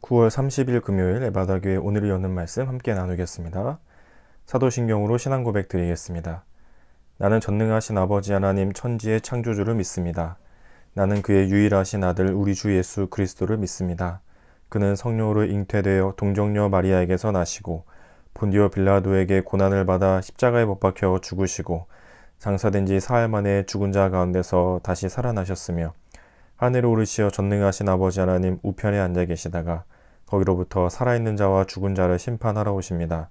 9월 30일 금요일 에바다교회 오늘을 여는 말씀 함께 나누겠습니다. 사도신경으로 신앙 고백 드리겠습니다. 나는 전능하신 아버지 하나님 천지의 창조주를 믿습니다. 나는 그의 유일하신 아들 우리 주 예수 그리스도를 믿습니다. 그는 성령으로 잉태되어 동정녀 마리아에게서 나시고 본디오 빌라도에게 고난을 받아 십자가에 못 박혀 죽으시고 장사된 지 사흘 만에 죽은 자 가운데서 다시 살아나셨으며 하늘에 오르시어 전능하신 아버지 하나님 우편에 앉아 계시다가 거기로부터 살아있는 자와 죽은 자를 심판하러 오십니다.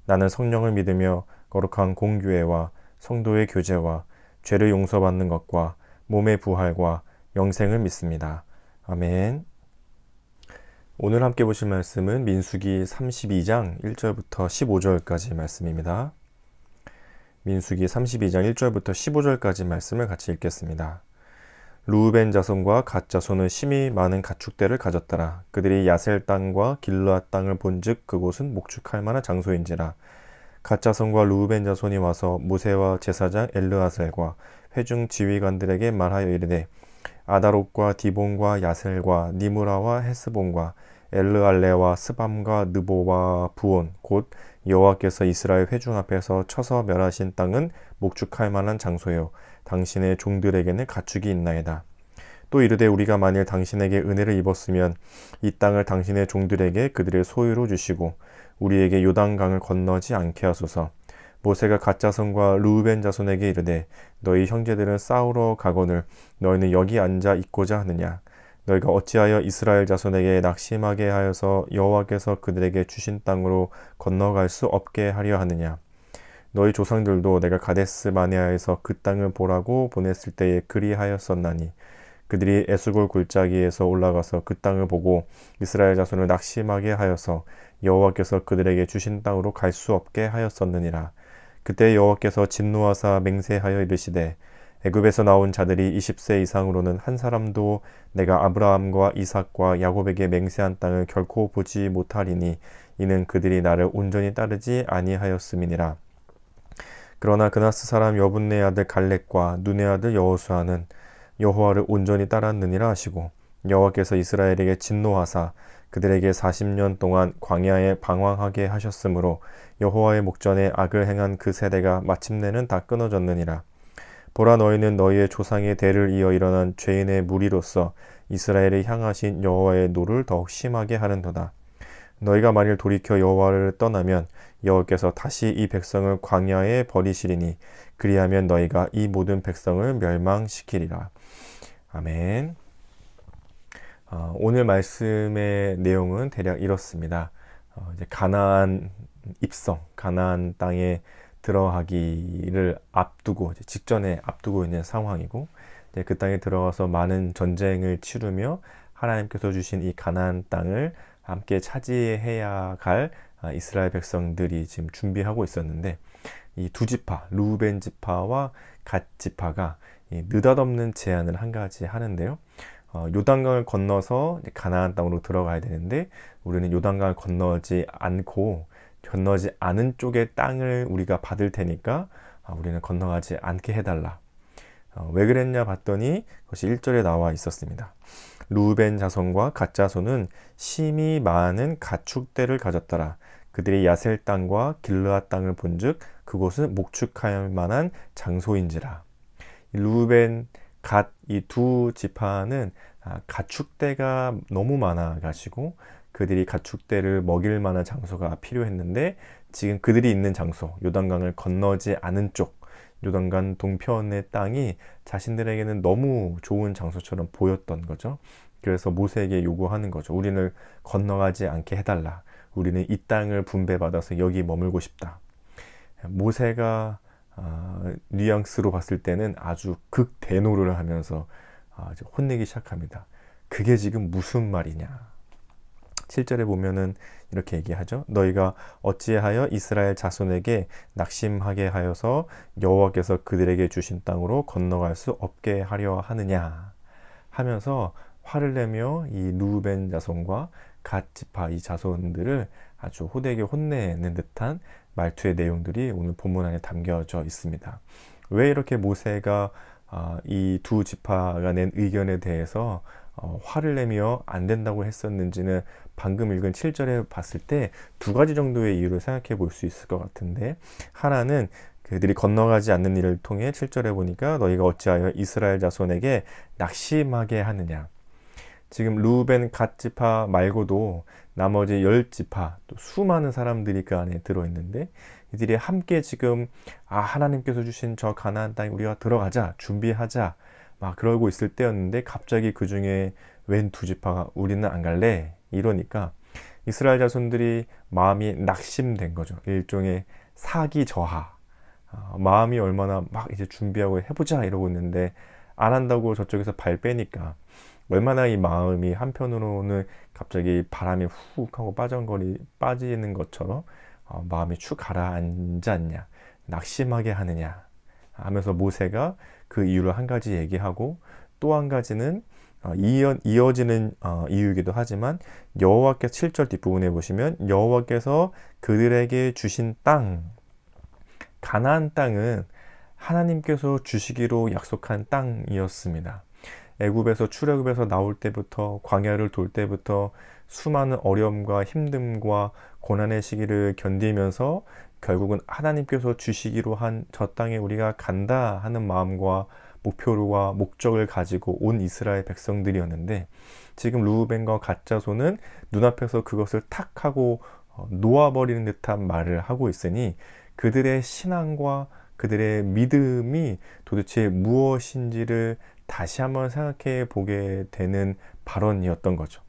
나는 성령을 믿으며 거룩한 공교회와 성도의 교제와 죄를 용서받는 것과 몸의 부활과 영생을 믿습니다. 아멘. 오늘 함께 보실 말씀은 민수기 32장 1절부터 15절까지 말씀입니다. 민수기 32장 1절부터 15절까지 말씀을 같이 읽겠습니다. 루우벤 자손과 갓 자손은 심히 많은 가축대를 가졌더라. 그들이 야셀 땅과 길르앗 땅을 본즉 그곳은 목축할 만한 장소인지라. 갓 자손과 루우벤 자손이 와서 모세와 제사장 엘르아셀과 회중 지휘관들에게 말하여 이르되 아다롯과 디본과 야셀과 니무라와 헤스본과 엘르알레와 스밤과 느보와 부온 곧 여호와께서 이스라엘 회중 앞에서 쳐서 멸하신 땅은 목축할 만한 장소요 당신의 종들에게는 가축이 있나이다. 또 이르되 우리가 만일 당신에게 은혜를 입었으면 이 땅을 당신의 종들에게 그들의 소유로 주시고 우리에게 요단강을 건너지 않게 하소서. 모세가 갓 자손과 르우벤 자손에게 이르되 너희 형제들은 싸우러 가거늘 너희는 여기 앉아 있고자 하느냐. 너희가 어찌하여 이스라엘 자손에게 낙심하게 하여서 여호와께서 그들에게 주신 땅으로 건너갈 수 없게 하려 하느냐. 너희 조상들도 내가 가데스 마네아에서 그 땅을 보라고 보냈을 때에 그리하였었나니 그들이 에스골 골짜기에서 올라가서 그 땅을 보고 이스라엘 자손을 낙심하게 하여서 여호와께서 그들에게 주신 땅으로 갈 수 없게 하였었느니라. 그때 여호와께서 진노하사 맹세하여 이르시되 애굽에서 나온 자들이 20세 이상으로는 한 사람도 내가 아브라함과 이삭과 야곱에게 맹세한 땅을 결코 보지 못하리니 이는 그들이 나를 온전히 따르지 아니하였음이니라. 그러나 그나스 사람 여분네 아들 갈렙과 눈의 아들 여호수아는 여호와를 온전히 따랐느니라 하시고 여호와께서 이스라엘에게 진노하사 그들에게 40년 동안 광야에 방황하게 하셨으므로 여호와의 목전에 악을 행한 그 세대가 마침내는 다 끊어졌느니라. 보라 너희는 너희의 조상의 대를 이어 일어난 죄인의 무리로서 이스라엘을 향하신 여호와의 노를 더욱 심하게 하는도다. 너희가 만일 돌이켜 여호와를 떠나면 여호와께서 다시 이 백성을 광야에 버리시리니 그리하면 너희가 이 모든 백성을 멸망시키리라. 아멘. 오늘 말씀의 내용은 대략 이렇습니다. 이제 가나안 입성, 가나안 땅에 들어가기를 앞두고 직전에 앞두고 있는 상황이고 이제 그 땅에 들어가서 많은 전쟁을 치르며 하나님께서 주신 이 가나안 땅을 함께 차지해야 갈 이스라엘 백성들이 지금 준비하고 있었는데 이 두 지파, 루벤 지파와 갓 지파가 느닷없는 제안을 한 가지 하는데요. 요단강을 건너서 가나안 땅으로 들어가야 되는데 우리는 요단강을 건너지 않은 쪽의 땅을 우리가 받을 테니까 우리는 건너가지 않게 해달라. 왜 그랬냐 봤더니 그것이 1절에 나와 있었습니다. 루벤 자손과 갓 자손은 심히 많은 가축대를 가졌더라. 그들이 야셀 땅과 길르앗 땅을 본즉 그곳은 목축할 만한 장소인지라. 루벤, 갓 이 두 지파는 가축대가 너무 많아 가지고 그들이 가축대를 먹일 만한 장소가 필요했는데 지금 그들이 있는 장소, 요단강을 건너지 않은 쪽, 요단강 동편의 땅이 자신들에게는 너무 좋은 장소처럼 보였던 거죠. 그래서 모세에게 요구하는 거죠. 우리를 건너가지 않게 해달라. 우리는 이 땅을 분배받아서 여기 머물고 싶다. 모세가 뉘앙스로 봤을 때는 아주 극대노를 하면서 혼내기 시작합니다. 그게 지금 무슨 말이냐. 7절에 보면은 이렇게 얘기하죠. 너희가 어찌하여 이스라엘 자손에게 낙심하게 하여서 여호와께서 그들에게 주신 땅으로 건너갈 수 없게 하려 하느냐 하면서 화를 내며 이 루벤 자손과 갓 지파 이 자손들을 아주 호되게 혼내는 듯한 말투의 내용들이 오늘 본문 안에 담겨져 있습니다. 왜 이렇게 모세가 이 두 지파가 낸 의견에 대해서 화를 내며 안 된다고 했었는지는 방금 읽은 7절에 봤을 때 두 가지 정도의 이유를 생각해 볼 수 있을 것 같은데, 하나는 그들이 건너가지 않는 일을 통해 7절에 보니까 너희가 어찌하여 이스라엘 자손에게 낙심하게 하느냐. 지금 루벤 갓 지파 말고도 나머지 10지파 또 수많은 사람들이 그 안에 들어있는데, 이들이 함께 지금 하나님께서 주신 저 가나안 땅에 우리가 들어가자 준비하자 막 그러고 있을 때였는데, 갑자기 그 중에 웬 두 지파가 우리는 안 갈래 이러니까 이스라엘 자손들이 마음이 낙심된 거죠. 일종의 사기저하. 마음이 얼마나 막 이제 준비하고 해보자 이러고 있는데 안 한다고 저쪽에서 발 빼니까 얼마나 이 마음이 한편으로는 갑자기 바람이 훅 하고 빠지는 것처럼 마음이 축 가라앉았냐, 낙심하게 하느냐 하면서 모세가 그 이유를 한 가지 얘기하고, 또 한 가지는 이어지는 이유이기도 하지만, 여호와께서 7절 뒷부분에 보시면 여호와께서 그들에게 주신 땅, 가나안 땅은 하나님께서 주시기로 약속한 땅이었습니다. 애굽에서 출애굽에서 나올 때부터, 광야를 돌 때부터 수많은 어려움과 힘듦과 고난의 시기를 견디면서 결국은 하나님께서 주시기로 한 저 땅에 우리가 간다 하는 마음과 목표와 목적을 가지고 온 이스라엘 백성들이었는데, 지금 르우벤과 갓 자손은 눈앞에서 그것을 탁 하고 놓아버리는 듯한 말을 하고 있으니, 그들의 신앙과 그들의 믿음이 도대체 무엇인지를 다시 한번 생각해 보게 되는 발언이었던 거죠.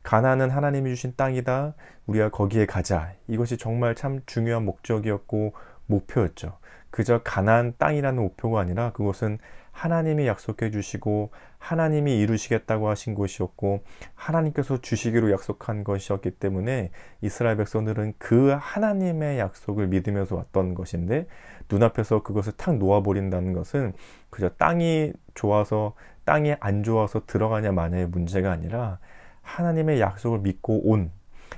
가나안은 하나님이 주신 땅이다, 우리가 거기에 가자, 이것이 정말 참 중요한 목적이었고 목표였죠. 그저 가나안 땅이라는 목표가 아니라 그것은 하나님이 약속해 주시고 하나님이 이루시겠다고 하신 것이었고 하나님께서 주시기로 약속한 것이었기 때문에 이스라엘 백성들은 그 하나님의 약속을 믿으면서 왔던 것인데, 눈앞에서 그것을 탁 놓아버린다는 것은 그저 땅이 좋아서 땅이 안 좋아서 들어가냐 마냐의 문제가 아니라, 하나님의 약속을 믿고 온,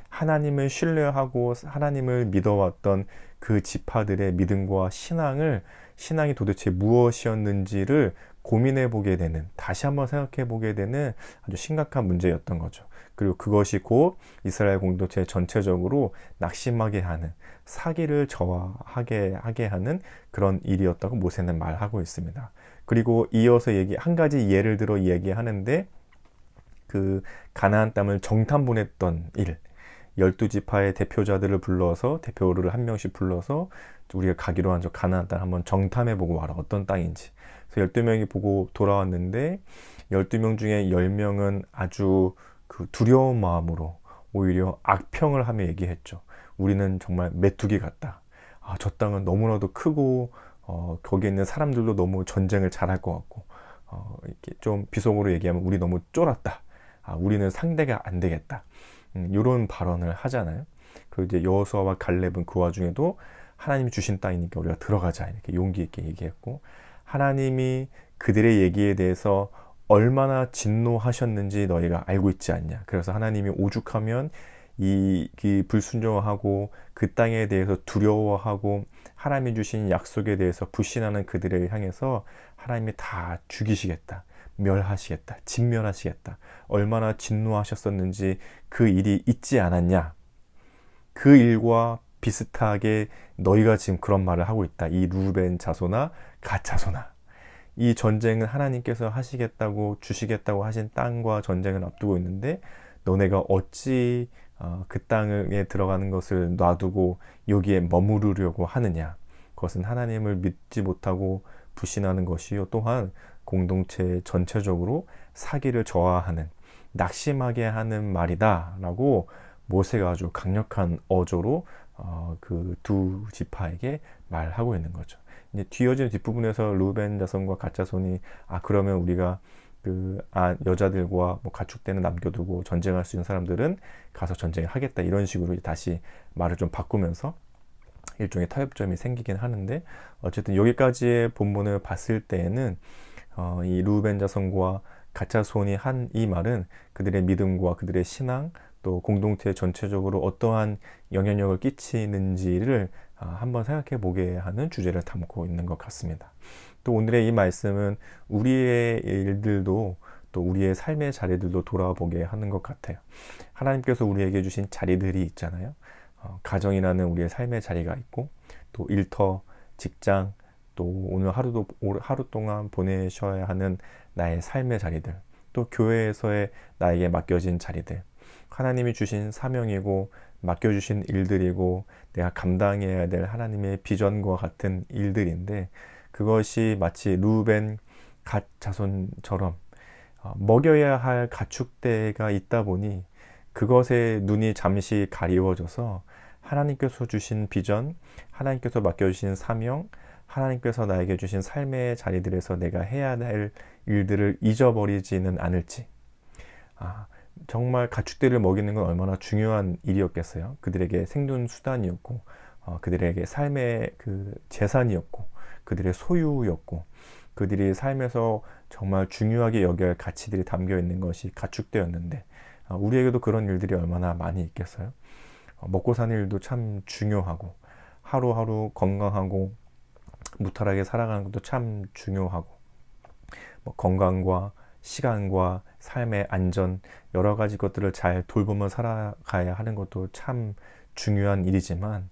하나님을 신뢰하고 하나님을 믿어왔던 그 지파들의 믿음과 신앙이 도대체 무엇이었는지를 고민해 보게 되는, 다시 한번 생각해 보게 되는 아주 심각한 문제였던 거죠. 그리고 그것이 곧 이스라엘 공동체 전체적으로 낙심하게 하는, 사기를 저하게 하는 그런 일이었다고 모세는 말하고 있습니다. 그리고 이어서 한 가지 예를 들어 얘기하는데, 그 가나안 땅을 정탐본했던 일, 12지파의 대표자들을 불러서, 대표를 한 명씩 불러서 우리가 가기로 한 저 가나안 땅 한번 정탐해보고 와라, 어떤 땅인지. 그래서 12명이 보고 돌아왔는데 12명 중에 10명은 아주 그 두려운 마음으로 오히려 악평을 하며 얘기했죠. 우리는 정말 메뚜기 같다. 저 땅은 너무나도 크고 거기에 있는 사람들도 너무 전쟁을 잘할 것 같고, 이렇게 좀 비속어로 얘기하면 우리 너무 쫄았다. 우리는 상대가 안 되겠다. 이런 발언을 하잖아요. 그리고 이제 여호수아와 갈렙은 그 와중에도 하나님이 주신 땅이니까 우리가 들어가자 이렇게 용기 있게 얘기했고, 하나님이 그들의 얘기에 대해서 얼마나 진노하셨는지 너희가 알고 있지 않냐. 그래서 하나님이 오죽하면 이 불순종하고 그 땅에 대해서 두려워하고 하나님이 주신 약속에 대해서 불신하는 그들을 향해서 하나님이 다 죽이시겠다, 멸하시겠다, 진멸하시겠다, 얼마나 진노하셨었는지 그 일이 있지 않았냐. 그 일과 비슷하게 너희가 지금 그런 말을 하고 있다. 이 루벤 자손아 갓 자손아, 이 전쟁은 하나님께서 하시겠다고 주시겠다고 하신 땅과 전쟁을 앞두고 있는데, 너네가 어찌 그 땅에 들어가는 것을 놔두고 여기에 머무르려고 하느냐. 그것은 하나님을 믿지 못하고 불신하는 것이요, 또한 공동체 전체적으로 사기를 저하하는, 낙심하게 하는 말이다 라고 모세가 아주 강력한 어조로 그 두 지파에게 말하고 있는 거죠. 이제 뒤어진 뒷부분에서 루벤 자손과 갓 자손이 그러면 우리가 여자들과 뭐 가축대는 남겨두고 전쟁할 수 있는 사람들은 가서 전쟁을 하겠다, 이런 식으로 다시 말을 좀 바꾸면서 일종의 타협점이 생기긴 하는데, 어쨌든 여기까지의 본문을 봤을 때에는 이 루벤 자손과 갓 자손이 한 이 말은 그들의 믿음과 그들의 신앙, 또 공동체 전체적으로 어떠한 영향력을 끼치는지를 한번 생각해 보게 하는 주제를 담고 있는 것 같습니다. 또 오늘의 이 말씀은 우리의 일들도 또 우리의 삶의 자리들도 돌아보게 하는 것 같아요. 하나님께서 우리에게 주신 자리들이 있잖아요. 가정이라는 우리의 삶의 자리가 있고, 또 일터, 직장, 또 오늘 하루 동안 보내셔야 하는 나의 삶의 자리들, 또 교회에서의 나에게 맡겨진 자리들, 하나님이 주신 사명이고 맡겨주신 일들이고 내가 감당해야 될 하나님의 비전과 같은 일들인데, 그것이 마치 루벤 갓 자손처럼 먹여야 할 가축대가 있다 보니 그것에 눈이 잠시 가리워져서 하나님께서 주신 비전, 하나님께서 맡겨주신 사명, 하나님께서 나에게 주신 삶의 자리들에서 내가 해야 할 일들을 잊어버리지는 않을지. 정말 가축들을 먹이는 건 얼마나 중요한 일이었겠어요. 그들에게 생존 수단이었고, 그들에게 삶의 그 재산이었고, 그들의 소유였고, 그들이 삶에서 정말 중요하게 여겨야 할 가치들이 담겨 있는 것이 가축대였는데, 우리에게도 그런 일들이 얼마나 많이 있겠어요. 먹고 사는 일도 참 중요하고, 하루하루 건강하고 무탈하게 살아가는 것도 참 중요하고, 건강과 시간과 삶의 안전, 여러 가지 것들을 잘 돌보며 살아가야 하는 것도 참 중요한 일이지만,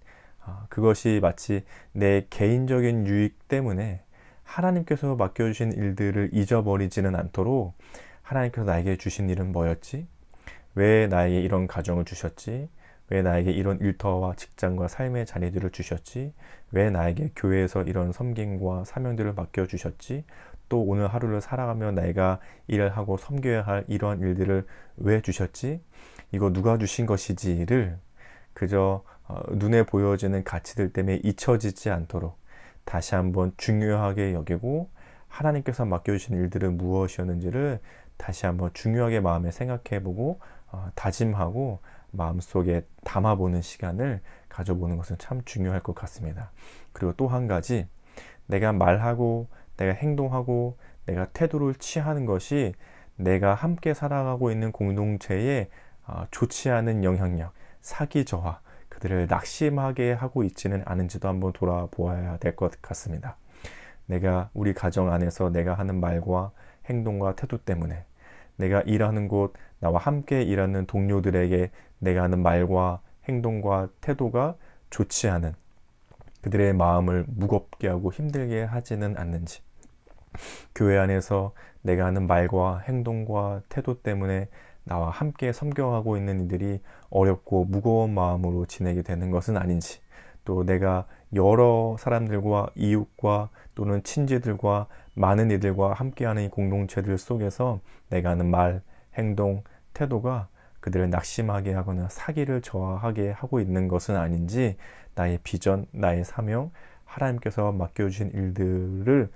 그것이 마치 내 개인적인 유익 때문에 하나님께서 맡겨주신 일들을 잊어버리지는 않도록, 하나님께서 나에게 주신 일은 뭐였지? 왜 나에게 이런 가정을 주셨지? 왜 나에게 이런 일터와 직장과 삶의 자리들을 주셨지? 왜 나에게 교회에서 이런 섬김과 사명들을 맡겨주셨지? 또 오늘 하루를 살아가며 내가 일을 하고 섬겨야 할 이러한 일들을 왜 주셨지? 이거 누가 주신 것이지를 그저 눈에 보여지는 가치들 때문에 잊혀지지 않도록 다시 한번 중요하게 여기고, 하나님께서 맡겨주신 일들은 무엇이었는지를 다시 한번 중요하게 마음에 생각해보고 다짐하고 마음속에 담아보는 시간을 가져보는 것은 참 중요할 것 같습니다. 그리고 또 한 가지, 내가 말하고 내가 행동하고 내가 태도를 취하는 것이 내가 함께 살아가고 있는 공동체에 좋지 않은 영향력, 사기 저하, 그들을 낙심하게 하고 있지는 않은지도 한번 돌아보아야 될 것 같습니다. 내가 우리 가정 안에서 내가 하는 말과 행동과 태도 때문에, 내가 일하는 곳, 나와 함께 일하는 동료들에게 내가 하는 말과 행동과 태도가 좋지 않은, 그들의 마음을 무겁게 하고 힘들게 하지는 않는지, 교회 안에서 내가 하는 말과 행동과 태도 때문에 나와 함께 섬겨가고 있는 이들이 어렵고 무거운 마음으로 지내게 되는 것은 아닌지, 또 내가 여러 사람들과 이웃과 또는 친지들과 많은 이들과 함께하는 이 공동체들 속에서 내가 하는 말, 행동, 태도가 그들을 낙심하게 하거나 사기를 저하하게 하고 있는 것은 아닌지, 나의 비전, 나의 사명, 하나님께서 맡겨주신 일들을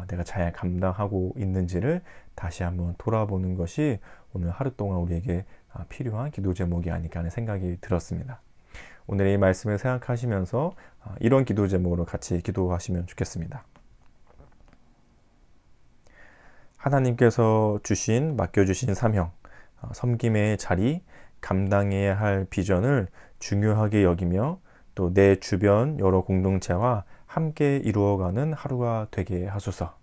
내가 잘 감당하고 있는지를 다시 한번 돌아보는 것이 오늘 하루 동안 우리에게 필요한 기도 제목이 아닐까 하는 생각이 들었습니다. 오늘 이 말씀을 생각하시면서 이런 기도 제목으로 같이 기도하시면 좋겠습니다. 하나님께서 맡겨주신 사명, 섬김의 자리, 감당해야 할 비전을 중요하게 여기며 또 내 주변 여러 공동체와 함께 이루어가는 하루가 되게 하소서.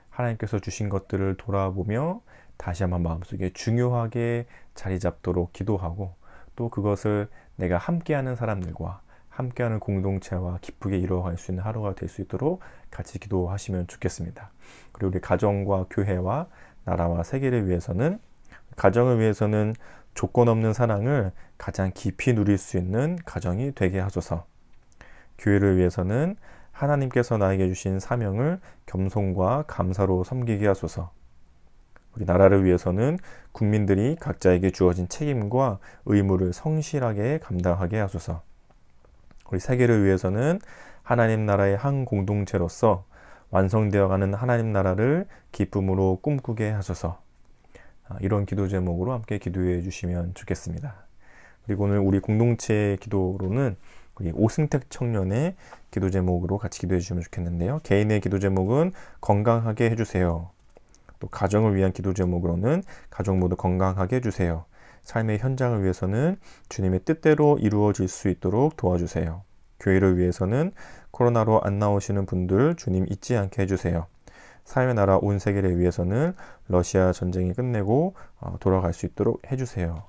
하나님께서 주신 것들을 돌아보며 다시 한번 마음속에 중요하게 자리 잡도록 기도하고, 또 그것을 내가 함께하는 사람들과 함께하는 공동체와 기쁘게 이루어갈 수 있는 하루가 될 수 있도록 같이 기도하시면 좋겠습니다. 그리고 우리 가정과 교회와 나라와 세계를 위해서는, 가정을 위해서는 조건 없는 사랑을 가장 깊이 누릴 수 있는 가정이 되게 하소서. 교회를 위해서는 하나님께서 나에게 주신 사명을 겸손과 감사로 섬기게 하소서. 우리 나라를 위해서는 국민들이 각자에게 주어진 책임과 의무를 성실하게 감당하게 하소서. 우리 세계를 위해서는 하나님 나라의 한 공동체로서 완성되어가는 하나님 나라를 기쁨으로 꿈꾸게 하소서. 이런 기도 제목으로 함께 기도해 주시면 좋겠습니다. 그리고 오늘 우리 공동체 기도로는 우리 오승택 청년의 기도 제목으로 같이 기도해 주시면 좋겠는데요. 개인의 기도 제목은 건강하게 해주세요. 또 가정을 위한 기도 제목으로는 가족 모두 건강하게 해주세요. 삶의 현장을 위해서는 주님의 뜻대로 이루어질 수 있도록 도와주세요. 교회를 위해서는 코로나로 안 나오시는 분들 주님 잊지 않게 해주세요. 사회 나라 온 세계를 위해서는 러시아 전쟁이 끝내고 돌아갈 수 있도록 해주세요.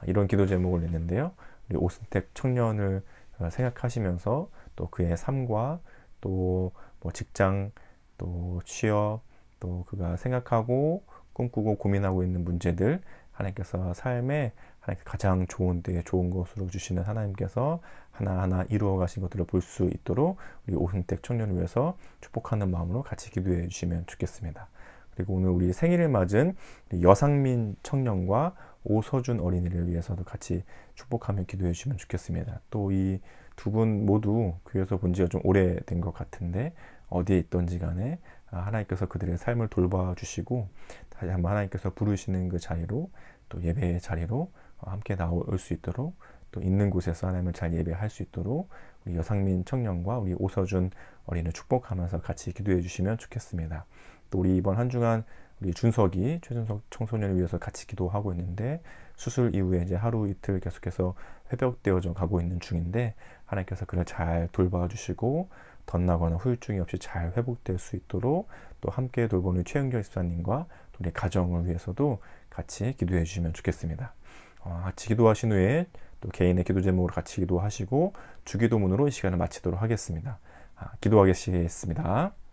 이런 기도 제목을 냈는데요. 우리 오순택 청년을 생각하시면서 또 그의 삶과 또 뭐 직장, 또 취업, 또 그가 생각하고 꿈꾸고 고민하고 있는 문제들, 하나님께서 삶에 하나님께 가장 좋은 데 좋은 것으로 주시는 하나님께서 하나하나 이루어 가신 것들을 볼 수 있도록 우리 오순택 청년을 위해서 축복하는 마음으로 같이 기도해 주시면 좋겠습니다. 그리고 오늘 우리 생일을 맞은 여상민 청년과 오서준 어린이를 위해서도 같이 축복하며 기도해 주시면 좋겠습니다. 또 이 두 분 모두 교회에서 본 지가 좀 오래된 것 같은데 어디에 있던지 간에 하나님께서 그들의 삶을 돌봐주시고 다시 한번 하나님께서 부르시는 그 자리로 또 예배의 자리로 함께 나올 수 있도록 또 있는 곳에서 하나님을 잘 예배할 수 있도록 우리 여상민 청년과 우리 오서준 어린이를 축복하면서 같이 기도해 주시면 좋겠습니다. 또 우리 이번 한 주간 우리 준석이 최준석 청소년을 위해서 같이 기도하고 있는데 수술 이후에 이제 하루 이틀 계속해서 회복되어져 가고 있는 중인데 하나님께서 그를 잘 돌봐 주시고 덧나거나 후유증이 없이 잘 회복될 수 있도록 또 함께 돌보는 최은결 집사님과 우리 가정을 위해서도 같이 기도해 주시면 좋겠습니다. 같이 기도하신 후에 또 개인의 기도 제목으로 같이 기도하시고 주기도문으로 이 시간을 마치도록 하겠습니다. 기도하겠습니다.